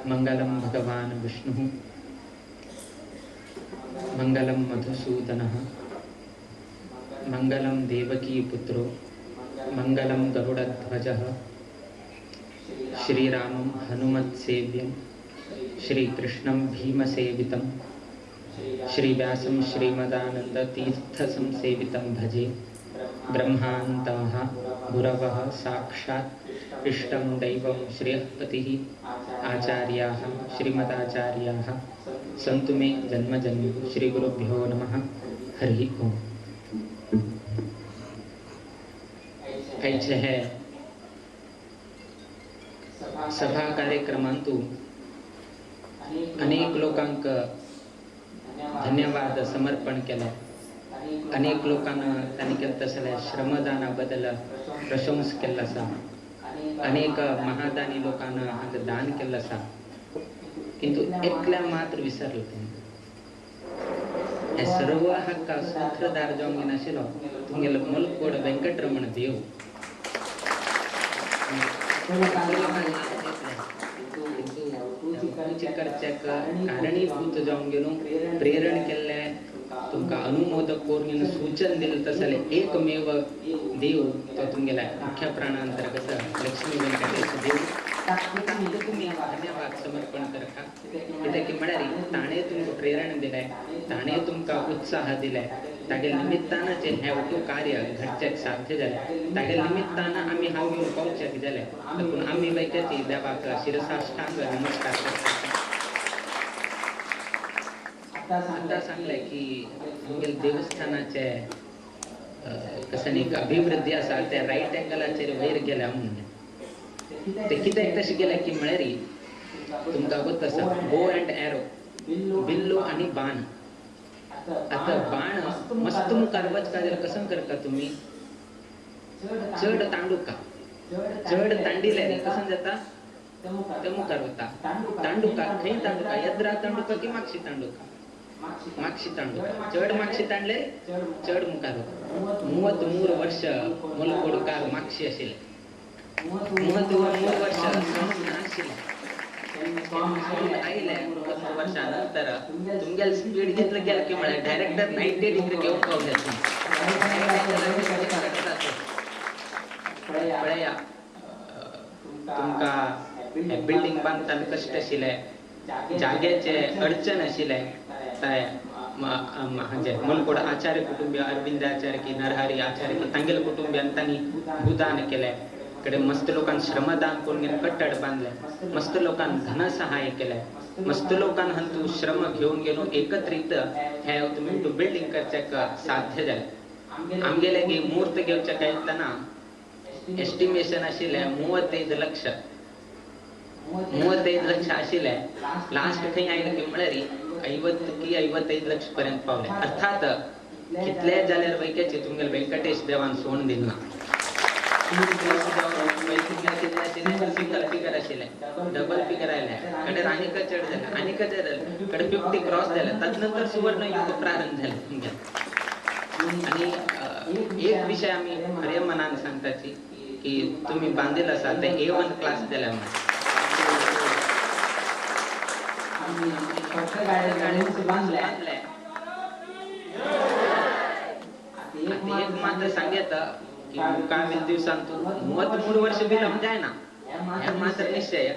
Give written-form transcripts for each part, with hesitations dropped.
मंगलम भगवान विष्णु मंगलम मधुसूदनः मंगलम देवकी पुत्रो मंगलम गरुडध्वजः श्रीरामं हनुमत्सेव्यं श्रीकृष्णं भीमसेवितं श्रीव्यासं श्रीमदानन्दतीर्थसंसेवितं भजे ब्रह्मान्तः गुरवः साक्षात् इष्टं दैवं श्रेयःपतिः आचार्याः श्रीमदाचार्याः सन्तु मे जन्मजन्म। श्री गुरुभ्यो नमः। हरि ओम। ऐचे है सभा कार्यक्रमांतू अनेक लोकांक धन्यवाद समर्पण केले। अनेक लोकांना त्यांनी केलं तसल्या श्रमदानाबद्दल प्रशंसा केला सा। अनेक महादानी लोकांना हांगा दान केलं सा, किंतु एकल्या मात्र विसरले तुम्ही। हे सर्व हक्का सूत्रधार जावंक नाशिलो तुमगेलो मलकोड वेंकटरमण देव। कारणीभूत जावन गेलो प्रेरण केल्ले तुमका अनुमोदक करून सूचन दिलं तसले एकमेव देव तो तुमगेला मुख्य प्राणांतर कसं लक्ष्मी वेंकटेश देव तुम्ही धन्यवाद समर्पण करता। कित्याक म्हळ्यार ताणे तुमकां प्रेरण दिलाय, ताणे तुमकां उत्साह दिलाय, तागे निमित्तानं जे हे उठो कार्य घडच्याक साध्य जालें, तागे निमित्तानं आमी हांव घेवन पावच्याक जालें। देखून आमी वैद्याची देवाक शिरसाष्टांग नमस्कार करता। आता सांगले की तुमगेल देवस्थानाचे कसं न्ही अभिवृद्धी आसा ते रायट एंगलाचेर वयर गेल्या म्हणून ते कित्याक तशें गेल्या की म्हळ्यार तुमकां वता आसा बो एंड एरो, बिल्लो आनी बाण। आता बाण मस्त मुखार वचका जाल्यार कसं करता तुमी? चड तांडुका, चड तांडिल्यार कसं जाता ते मुखार वता। तांडुका खंय तांडुका? येद्रा तांडुका की मागशी तांडुका? मागशी तांडुका। चड मागशी तांडले चड मुखार वता। 33 वर्ष मलकोडकार मागशी आशिल्ले। 33 वर्ष आशिल्ले आयले। 33 वर्षानंतर तुमगेल स्पीड घेतलं गेलं की म्हळ्यार डायरेक्टर 90 डिग्री घेऊन पावले पळया। तुमका बिल्डिंग बांधताना कष्ट आशिल्ले, जाग्याचे अडचण आशिल्ले, म्हणजे मलकोड आचार्य कुटुंबीय अरविंद आचार्य की नरहरी आचार्य की तांगेल कुटुंबियान तांणी भूदान केले। कडे मस्त लोकांन श्रमदान करून कट्टड बांधले, मस्त लोकांन धन सहाय्य केले, मस्त लोकांन हंतू श्रम घेऊन गेलो एकत्रित हे तुम्ही बिल्डिंग करच्याक साध्य जाले। आमगेले की मूर्त घेवच्या कळतना एस्टिमेशन आशिल्ले 35 लक्ष। 35 लक्ष आशिल्ले। लास्ट खंय आयले की म्हळ्यार 50 की 55 लक्ष पर्यंत पावले। अर्थात कितले जाल्यार वैक्याचे तुमगेल वेंकटेश देवान सोन दिलना। सिंगल फिगर आशिल्ले, डबल फिगर आयले, कडे आनीक चड जाले, आनीक चड जाले, कडे 50 क्रॉस जाले। तदनंतर सुवर्ण युग प्रारंभ झाले तुमगेल। आणि एक विषय आम्ही खरे मनान सांगताची की तुम्ही बांधिल आसा ते A1 क्लास दिला म्हणून। एक मात्र सांगेत की मुकामील दिवसांतू 33 वर्ष विलंब जाय ना, हे मात्र निश्चय।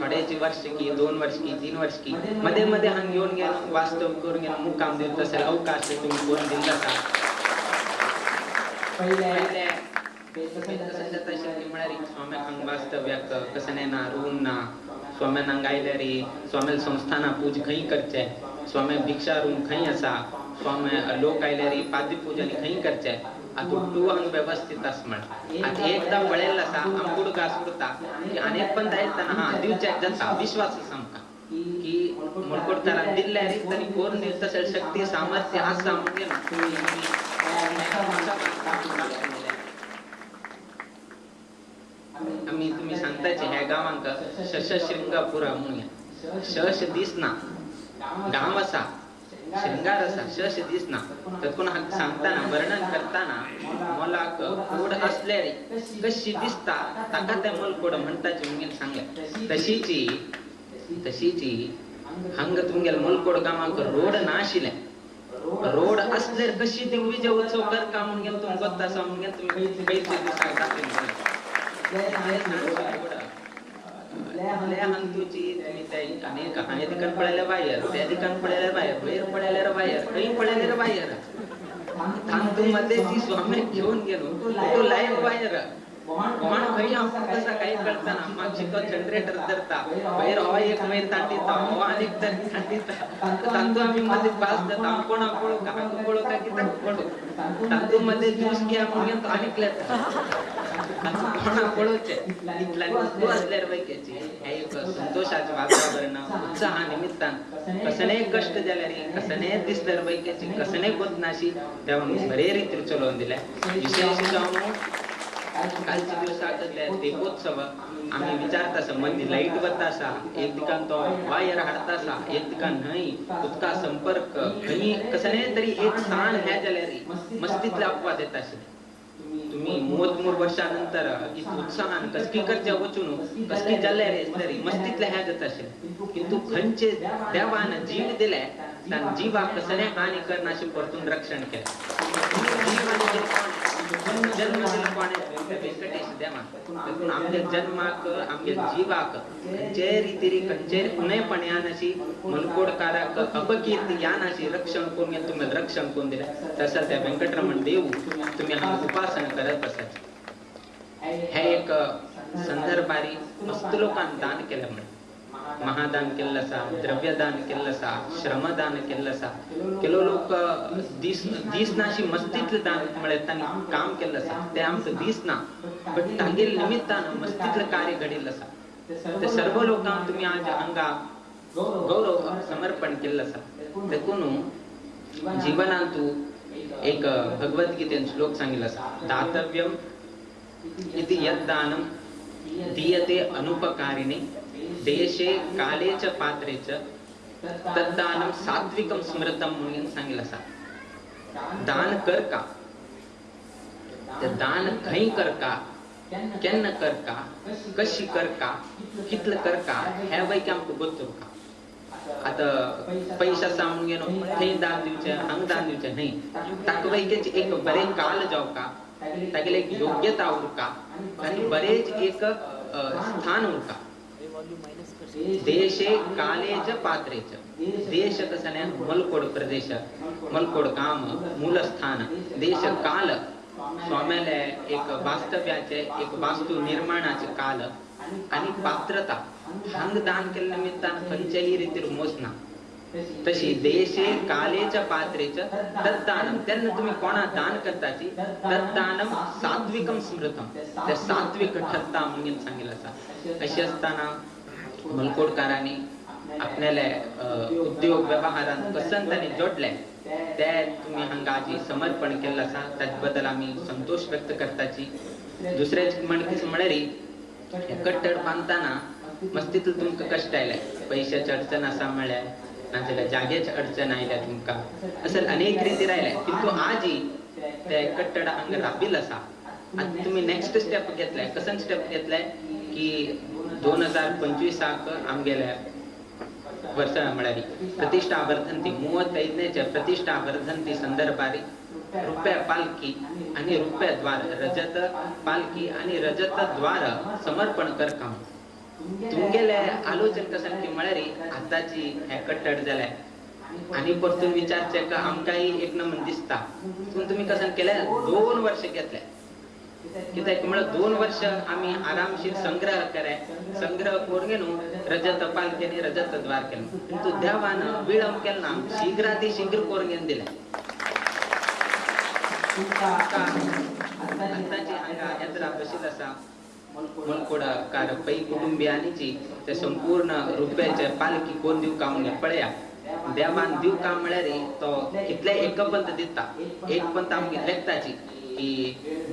थोड्याची वर्ष की 2 वर्ष की 3 वर्ष की मध्ये मध्ये हांग घेऊन गेलो वास्तव करून गेलो मुक्काम देत तसे अवकाश तुम्ही करून दिला का? पहिले स्वामी हांग वास्तव्याक कसं नाही ना, रूम ना, स्वाम्यांक आयल्यारी स्वामी संस्थाना पूज खंय करचे, स्वामी भिक्षा रूम खंय आसा, स्वामी लोक आयल्यारी पाद्य पूजन खंय करचे। आता तू हांग व्यवस्थित आस म्हण। आता एकदा पळयला आसा आमकुड घास उरता की अनेक पण जायतना हा दिवचेक जाता विश्वास आमका की मलकोडकारान दिल्यार तरी कोण तसे शक्ती सामर्थ्य आसा म्हणजे आम्ही तुम्ही सांगताचे ह्या गावांक शशशृंगापुरा म्हणून शश दिसना गाव असा श्रृंगार असा शश दिसना तत्पून सांगताना वर्णन करताना मला कोड असल्यारी कशी दिसता ताका त्या मलकोड म्हणताची म्हणून सांगले। तशीची तशीची हंग तुमगेल मुलकोड गामाक रोड नाशिले रोड असले कशी दिग्विजय उत्सव कर का म्हणून गेल तुम गोत्ता सा म्हणून गेल तुम्ही पैसे दिवसा दाखवून ले हंतुची तुम्ही त्या अनेक अनेक ठिकाण पडायला बाहेर त्या ठिकाण पडायला बाहेर पडायला बाहेर काही पडायला बाहेर थांबतो मध्ये ती स्वामी घेऊन गेलो तो लाईव्ह बाहेर कोण काही आपण कसा काही कळताना मागची तो जनरेटर धरता बाहेर हवा एक मैल तांडीता हवा अनेक तांडीता तांदू आम्ही मध्ये पास देता आपण आपण का की तांदू मध्ये ज्यूस घ्या म्हणून तो अनेकल्यात कोणा पळोचे इतला तो असल्यावर वैक्याची एक संतोषाचे वातावरण उत्साहा निमित्तान कसने कष्ट झाले रे कसने दिसल्यावर वैक्याची कसने बदनाशी देवान बरे रीतीने चलवून दिल्या विशेष जाऊन कालच्या दिवसातल्या दीपोत्सव आम्ही विचारतासा मंदी लाईट बत्तासा एक ठिकाण तो वायर हाडतासा एक ठिकाण नाही उदका संपर्क काही कसने तरी एक स्थान ह्या झाल्या रे मस्तीतला अपवाद येत असे तुम्ही मोर वर्षानंतर इत उत्साहान कसकी करच्या वचून कसकी जाल्ल्या रे तरी मस्तीतल्या ह्या जात असेल किंतु खंचे देवान जीव दिले तान जीवा कसने हानी करनाशी परतून रक्षण केले जन्म दिला कोणे वेंकटेश देवा देखून आमच्या जन्माक आमच्या जीवाक खंचे रीतीरी खंचे उणेपण्यानाशी मनकोडकाराक अपकीर्ती यानाशी रक्षण कोण तुम्ही रक्षण कोण दिले तसं त्या व्यंकटरमण देव तुम्ही हा उपासना करत बसायचे हे एक संदर्भारी मस्त लोकांना दान केलं म्हणे महादान केल्लसा द्रव्यदान केल्लसा श्रमदान केल्लसा केलो लोक दिसनाशी मस्तीतले दान म्हळे त्यांनी काम केल्लसा ते आमचं दिसना पण तांगेल निमित्तानं मस्तीतलं कार्य घडिल्लसा ते सर्व लोकांना तुम्ही आज अंगा गौरव समर्पण केल्लसा देखून जीवनांतू एक भगवद्गीतेन श्लोक सांगितला दातव्यम इति यद्दानं दीयते अनुपकारिणे देशे काले च पात्रे च तद्दानं सात्विकं स्मृतं म्हणून सांगितलं दान कर का ते दान खई कर का केन्न कर का कशी कर का कितलं कर का ह्या वैकी आमक गोत्तो का आता पैसा सामून गेलो खई दान दिवचे हंग दान दिवचे नाही ताक वैकेची एक बरे काल जाऊ का तागेले एक योग्यता उरका आणि बरेच एक स्थान उरका देशे काले च पात्रे च देश कसने मलकोड प्रदेश मलकोड काम मूलस्थान देश काल स्वाम्याले एक वास्तव्याचे एक वास्तू निर्माणाचे काल आणि पात्रता हंग दान केल्या निमित्तान खंयच्याही रीतीर मोजना तशी देशे कालेच्या पात्रेच तद्दानम त्यांना तुम्ही कोणा दान करताची तद्दानम सात्विकम स्मृतम ते सात्विक ठरता म्हणून सांगितलं अशी असताना मलकोडकारांनी आपल्याला उद्योग व्यवहारात कसंतनी जोडले ते तुम्ही हंगाची समर्पण केलं असा त्याबद्दल आम्ही संतोष व्यक्त करताची दुसऱ्याच म्हणकीच म्हणारी कट्टड बांधताना मस्तीतून तुमका कष्ट आयलाय पैशाची अडचण असा म्हणल्या नाजाल्यार जागेची अडचण आयल्या तुमका असं अनेक रीती राहिल्या किंतु आजी ते कट्टड अंग राबिल असा आणि तुम्ही नेक्स्ट स्टेप घेतलाय कसं स्टेप घेतलाय की 2025 आमगेल्या वर्ष म्हळ्यारी प्रतिष्ठा वर्धंती 35 प्रतिष्ठा वर्धंती संदर्भारी रुपया पालखी आणि रुपया द्वार रजत पालखी आणि रजत द्वार समर्पण कर काम तुमगेले आलोचन कसं की म्हळ्यारी आताची हे कट्टड झालाय आणि परतून विचारचे का आमकाही एक नमन दिसता तुम्ही कसं केलंय 2 वर्ष घेतले कित्याक म्हळ्यार 2 वर्ष आम्ही आरामशीर संग्रह कराय संग्रह करून गेलो रजत पालखीने रजत द्वार केलं किंतु देवान विळंब केला शीघ्राती शीघ्र करून घेऊन दिले आताची हांगा यात्रा बशील असा मलकोडकार पै कुटुंबियांची ते संपूर्ण रुपयाचे पालखी कोण दिव का म्हणून पळया देवान दिव का म्हळ्यारी तो कितले एक पंत दिता एक पंत आमगे लेखताची की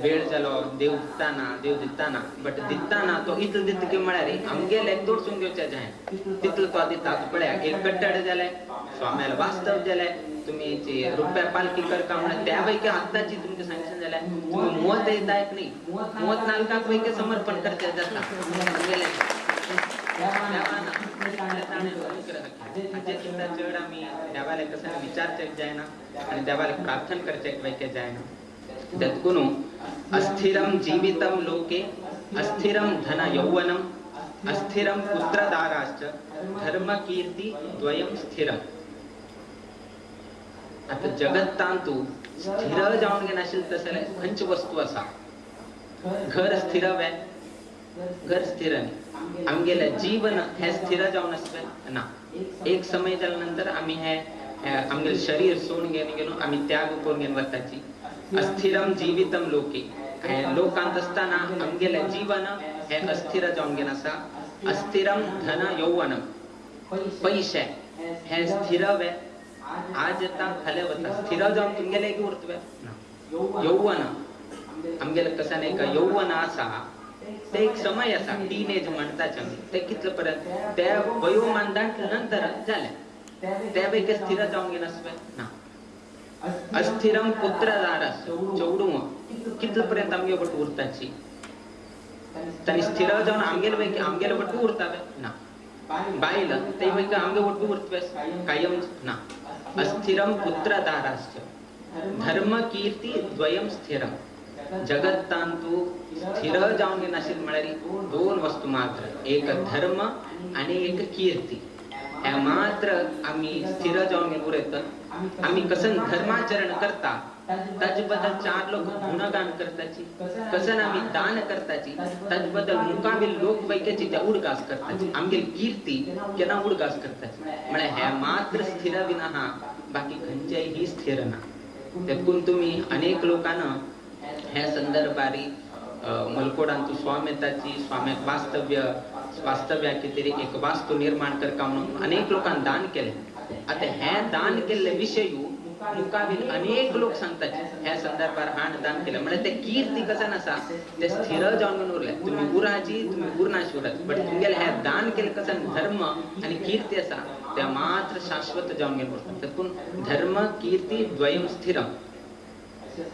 वेळ जालो देव दिताना बट दिताना तो इतल दित की म्हळ्यारी आमगे लेख तोडसून घेवचे जाय तितल तो दिता पळया एक कट्टड जाले स्वाम्याला वास्तव जाले तुम्ही रुपया पालखी करका म्हणून त्यापैकी आत्ताची तुमचे सँक्शन झाल्या तुम्ही मोहत येत आहेत नाही मोहत नालकाक पैकी समर्पण करते जाता किंवा चढ आम्ही देवाला कसं विचारचेक जायना आणि देवाला प्रार्थना करचेक वैके जायना तत्कुनु अस्थिरम जीवितम लोके अस्थिरम धन यौवनम अस्थिरम पुत्रदाराश्च धर्म कीर्ती द्वयम स्थिरम. आता जगत तांतू स्थिर जाऊन घेणं असेल तसं खंच वस्तू असा घर स्थिर आहे घर स्थिर नाही आमगेला जीवन हे स्थिर जाऊन असतं ना एक समय झाल्यानंतर आम्ही हे आमगेल शरीर सोडून घेऊन गेलो आम्ही त्याग करून घेऊन वताची अस्थिरम जीवितम लोके लोकांत असताना आमगेला जीवन हे अस्थिर जाऊन घेणं असा अस्थिरम धन यौवनम पैसे हे स्थिर आहे आज आता खाल्या होता स्थिर जाऊन तुमगेला एक उरतवे यौवन आमगेला कसा नाही का यौवन असा ते एक समय असा टीनेज म्हणतात ते कितलं पर्यंत त्या वयोमानदान नंतर झाल्या त्यापैकी स्थिर जाऊन गेलं असवे ना अस्थिरम पुत्रदारस चौडू कितलं पर्यंत आमगे बट उरताची तनी स्थिर जाऊन आमगेला बट उरतावे ना बाईला ते पैकी आमगे बट उरतवेस कायम ना अस्थिरम पुत्रदारस धर्म कीर्ती द्वयम स्थिरम. जगत तांतू स्थिर जाऊन घेण्याशी मिळाली दोन वस्तू मात्र एक धर्म आणि एक कीर्ती या मात्र आम्ही स्थिर जाऊन घेऊन उरत आम्ही कसं धर्माचरण करता त्याच्याबद्दल चार लोक गुणगान करताची कसं आम्ही दान करताची त्याच्याबद्दल मुकाबील लोक पैकीची त्या उडगास करताची आमगे कीर्ती केना उडगास करताची म्हणजे ह्या मात्र स्थिर विना हा बाकी खंचाई ही स्थिर ना. त्यातून तुम्ही अनेक लोकांना ह्या संदर्भारी मलकोडांतू स्वाम्यताची स्वाम्यात वास्तव्य कितीतरी एक वास्तू निर्माण करका म्हणून अनेक लोकांना दान केले. आता ह्या दान केलेले विषय मुकाबील अनेक लोक सांगतात ह्या संदर्भात हाण दान केलं म्हणजे ते कीर्ती कसं नसा ते स्थिर जाऊन उरले तुम्ही गुराची तुम्ही गुरनाशी उरत बट तुम्हाला ह्या दान केलं कसं धर्म आणि कीर्ती असा त्या मात्र शाश्वत जाऊन गेलो त्यातून धर्म कीर्ती द्वयम स्थिरम.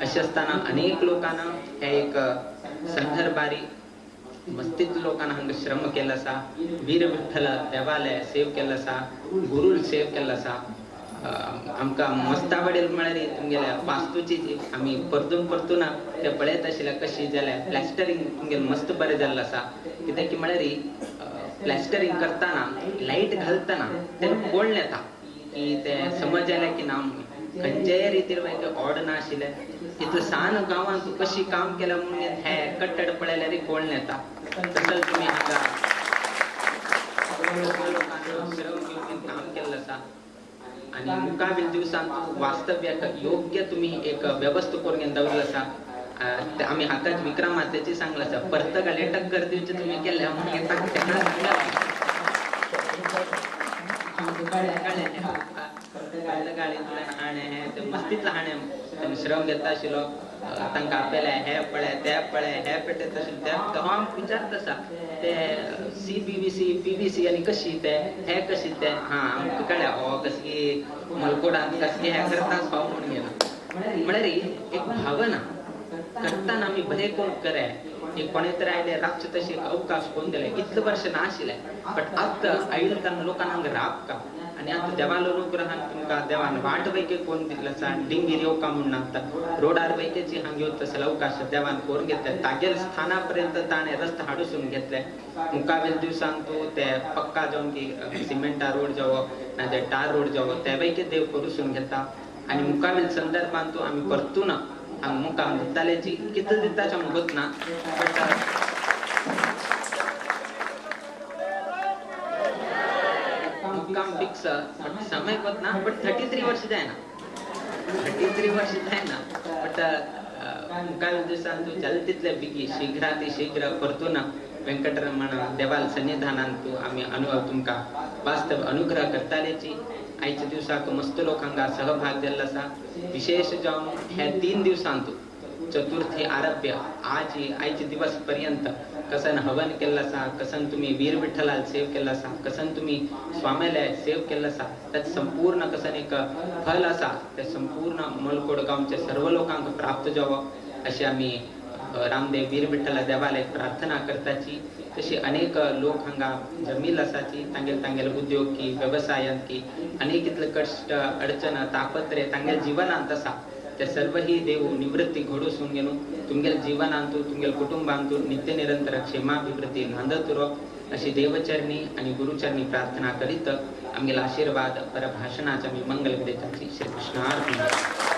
असे असताना अनेक लोकांना ह्या एक संदर्भारी मस्तीत लोकांना हंग श्रम केला सा वीर विठ्ठल देवालय सेव केला सा गुरुल सेव केला सा आमका मस्त आवडेल म्हणाली तुमगेल्या वास्तूची आम्ही परतून त्या पळयत आशिल्ल्या कशी जाल्या प्लॅस्टरिंग तुमगेल मस्त बरें जाल्लें आसा कित्याक की म्हळ्यार प्लॅस्टरिंग करताना लाईट घालताना ते कोण येता की ते समज आल्या की ना खंयच्याय रितीर ऑड ना आशिल्लें इतलें सान गांवांत तूं कशी काम केला म्हणून हे कट्टड पळयल्यार कोण येता तसं तुम्ही हांगा काम केल्लें आसा आणि मुकाबील दिवसांत वास्तव्याक योग्य तुम्ही एक व्यवस्था करून घेऊन दवरला आसा आम्ही हाताच विक्रमातेची सांगला आसा परत गाले टक्कर दिवचे तुम्ही केल्या म्हणून येता तेका मस्तीतला हाणे श्रम घेता आशिल्लो तांकां आपयले हे पळय ते पळय हे पेटयत आशिल्ले ते हांव विचारता आसा ते CPVC PVC आणि कशी ते हे कशी ते हा आमकां कळ्ळें हो कशी मलकोडांत कसली हे करताच भाव म्हणून गेला म्हळ्यार एक भावना करताना आमी बरें कोण करे एक कोणे तरी आयले राबचे तशी एक अवकाश कोण दिले इतलें वर्ष ना आशिल्लें बट आतां आयिल्ल्यान लोकांक राबका आणि आता देवालो अनुग्रहान तुमकां देवान वाट वैके कोण दिल्लो आसा डिंगीर येवका म्हणून आता रोडार वैकेची हांग येवत तसले अवकाश देवान करून घेतले तागेल स्थानापर्यंत ताणें रस्ते हाडूसून घेतले मुकाबील दिवसांत तूं ते पक्का जावन की सिमेंटा रोड जावो ना ते टार रोड जावो ते वैके देव करूसून घेता आणि मुकाबील संदर्भांत तूं आमी परतून हांग मुकाम दितालेची कितले दिताचे आमकां गोत ना मुक्काम फिक्स बट समय कोत ना बट 33 वर्ष जाय ना 33 वर्ष जाय ना बट मुक्काम दिवसांत तूं जाल तितले बेगी शीघ्राती शीघ्र परतून वेंकटरमण देवाल सन्निधानांत तूं आमी अनुभव तुमकां वास्तव अनुग्रह करतालेची आयच्या दिवसाक मस्त लोकांक सहभाग दिल्लो आसा विशेष जावन हे 3 दिवसांत चतुर्थी आरभ्य आयचे दिवस पर्यंत कसन हवन केल्लो आसा कसन तुम्ही वीर विठ्ठलाल सेव केल्लो आसा कसन तुम्ही स्वामीला सेव केल्लो आसा त्यात संपूर्ण कसन एक फल आसा ते संपूर्ण मलकोड गांवच्या सर्व लोकांक प्राप्त जावो अशी आमी रामदेव वीर विठ्ठल देवालय प्रार्थना करताची तशी अनेक लोक हांगा जमील आसाची तांगेल तांगेल उद्योग की व्यवसायांत की अनेक इतले कष्ट अडचण तापत्रे तांगेल जीवनांत आसा ते सर्व ही देव निवृत्ती घडोसून गेलो तुमगेल जीवनांतू तुमगेल कुटुंबांतू नित्य निरंतर क्षेमाभिवृद्धी नांदत उरो अशी देवचरणी आणि गुरुचरणी प्रार्थना करीत आमगेल आशीर्वाद परभाषणाच्या मी मंगल विदेताची श्री कृष्णार्पण